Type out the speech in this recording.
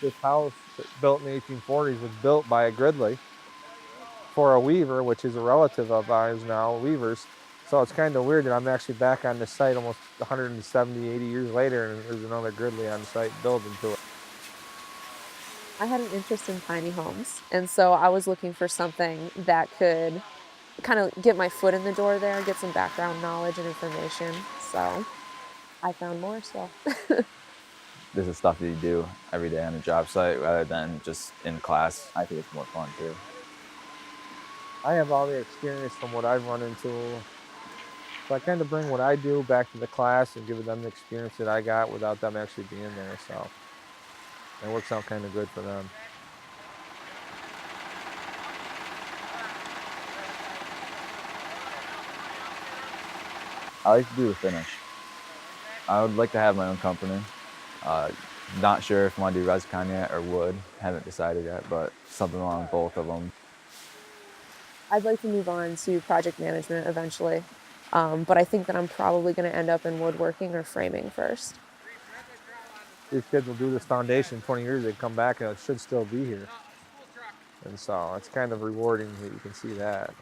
This house built in the 1840s was built by a Gridley for a weaver, which is a relative of ours now, weavers. So it's kind of weird that I'm actually back on the site almost 170, 80 years later, and there's another Gridley on the site building to it. I had an interest in tiny homes, and so I was looking for something that could kind of get my foot in the door there, get some background knowledge and information. So I found Morrisville. This is stuff that you do every day on a job site rather than just in class. I think it's more fun too. I have all the experience from what I've run into. So I kind of bring what I do back to the class and give them the experience that I got without them actually being there. So it works out kind of good for them. I like to do the finish. I would like to have my own company. Not sure if I want to do ResCon yet or wood. Haven't decided yet, but something along both of them. I'd like to move on to project management eventually, but I think that I'm probably going to end up in woodworking or framing first. These kids will do this foundation 20 years, they come back and it should still be here. And so it's kind of rewarding that you can see that.